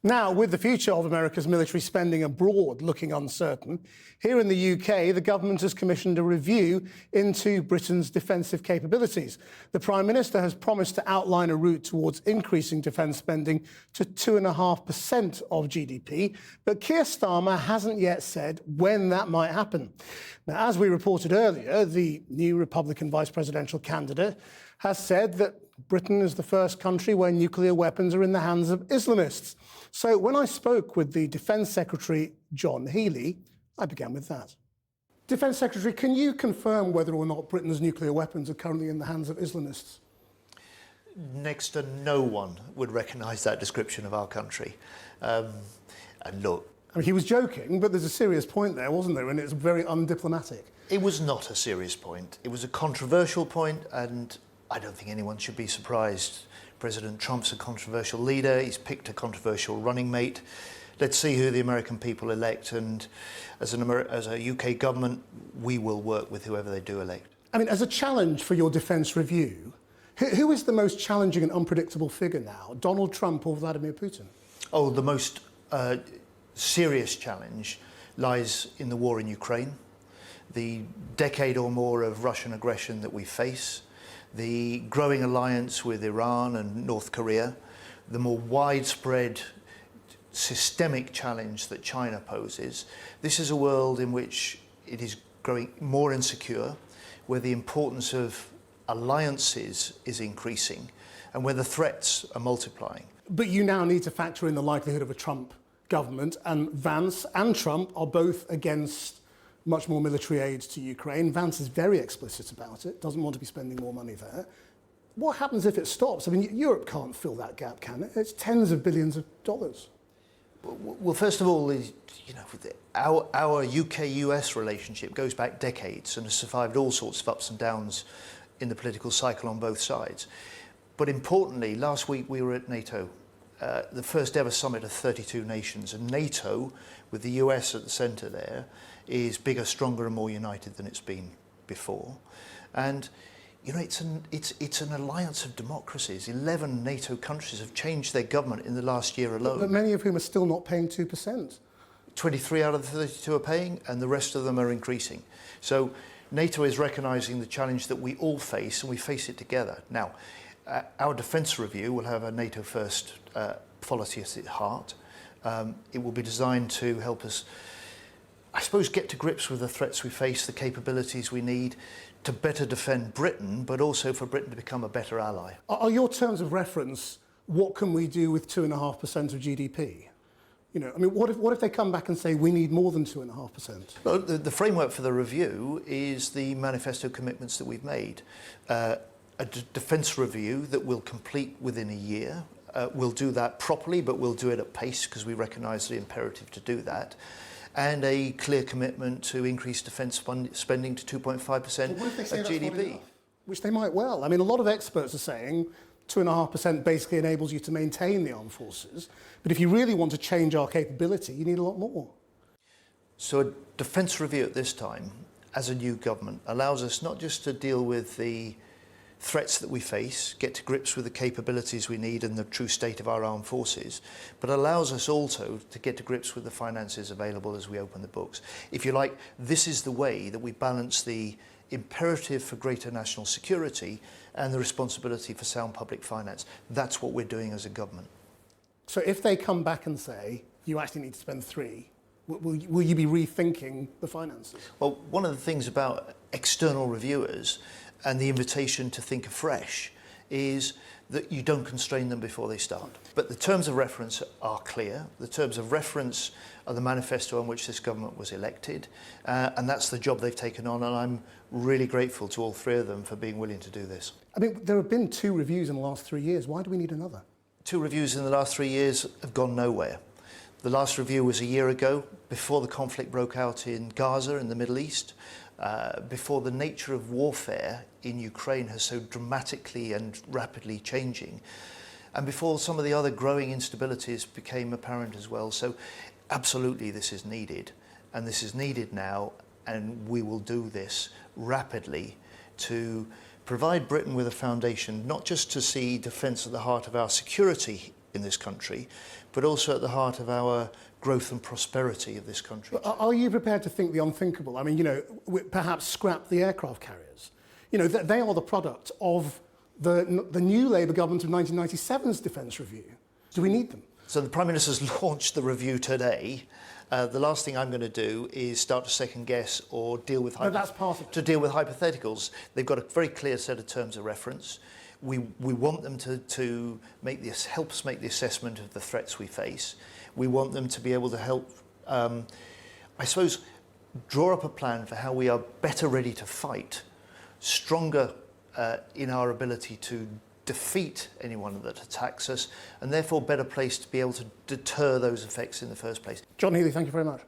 Now, with the future of America's military spending abroad looking uncertain, here in the UK, the government has commissioned a review into Britain's defensive capabilities. The Prime Minister has promised to outline a route towards increasing defence spending to 2.5% of GDP, but Keir Starmer hasn't yet said when that might happen. Now, as we reported earlier, the new Republican vice presidential candidate has said that Britain is the first country where nuclear weapons are in the hands of Islamists. So when I spoke with the Defence Secretary, John Healey, I began with that. Defence Secretary, can you confirm whether or not Britain's nuclear weapons are currently in the hands of Islamists? Next to no one would recognise that description of our country. And look, I mean, he was joking, but there's a serious point there, wasn't there? And it's very undiplomatic. It was not a serious point. It was a controversial point, and I don't think anyone should be surprised. President Trump's a controversial leader. He's picked a controversial running mate. Let's see who the American people elect, and as a UK government, we will work with whoever they do elect. I mean, as a challenge for your defence review, who is the most challenging and unpredictable figure now, Donald Trump or Vladimir Putin? Oh, the most serious challenge lies in the war in Ukraine, the decade or more of Russian aggression that we face, the growing alliance with Iran and North Korea, the more widespread systemic challenge that China poses. This is a world in which it is growing more insecure, where the importance of alliances is increasing, and where the threats are multiplying. But you now need to factor in the likelihood of a Trump government, and Vance and Trump are both against much more military aid to Ukraine. Vance is very explicit about it, doesn't want to be spending more money there. What happens if it stops? I mean, Europe can't fill that gap, can it? It's tens of billions of dollars. Well, first of all, our UK-US relationship goes back decades and has survived all sorts of ups and downs in the political cycle on both sides. But importantly, last week we were at NATO, the first ever summit of 32 nations, and NATO, with the US at the centre there, is bigger, stronger and more united than it's been before. And you know, it's an alliance of democracies. 11 NATO countries have changed their government in the last year alone. But many of whom are still not paying 2%. 23 out of the 32 are paying, and the rest of them are increasing. So NATO is recognising the challenge that we all face, and we face it together. Now, our defence review will have a NATO first policy at its heart. It will be designed to help us, I suppose, get to grips with the threats we face, the capabilities we need to better defend Britain, but also for Britain to become a better ally. Are your terms of reference, what can we do with 2.5% of GDP? You know, I mean, what if they come back and say we need more than 2.5%? Well, the framework for the review is the manifesto commitments that we've made. A defence review that will complete within a year. We'll do that properly, but we'll do it at pace because we recognise the imperative to do that. And a clear commitment to increase defence spending to 2.5% of GDP. Which they might well. I mean, a lot of experts are saying 2.5% basically enables you to maintain the armed forces. But if you really want to change our capability, you need a lot more. So a defence review at this time, as a new government, allows us not just to deal with the threats that we face, get to grips with the capabilities we need and the true state of our armed forces, but allows us also to get to grips with the finances available as we open the books. If you like, this is the way that we balance the imperative for greater national security and the responsibility for sound public finance. That's what we're doing as a government. So if they come back and say, you actually need to spend 3, will you be rethinking the finances? Well, one of the things about external reviewers and the invitation to think afresh is that you don't constrain them before they start. But the terms of reference are clear. The terms of reference are the manifesto on which this government was elected, and that's the job they've taken on, and I'm really grateful to all 3 of them for being willing to do this. I mean, there have been 2 reviews in the last 3 years. Why do we need another? 2 reviews in the last 3 years have gone nowhere. The last review was a year ago, before the conflict broke out in Gaza in the Middle East. Before the nature of warfare in Ukraine has so dramatically and rapidly changing, and before some of the other growing instabilities became apparent as well. So absolutely this is needed, and this is needed now, and we will do this rapidly to provide Britain with a foundation, not just to see defence at the heart of our security in this country, but also at the heart of our growth and prosperity of this country. Are you prepared to think the unthinkable? I mean, perhaps scrap the aircraft carriers. They are the product of the new Labour government of 1997's defence review. Do we need them? So the Prime Minister's launched the review today. The last thing I'm going to do is start to second guess or deal with that's part of it. to deal with hypotheticals. They've got a very clear set of terms of reference. We want them to help us make the assessment of the threats we face. We want them to be able to help, I suppose, draw up a plan for how we are better ready to fight, stronger in our ability to defeat anyone that attacks us, and therefore better placed to be able to deter those effects in the first place. John Healey, thank you very much.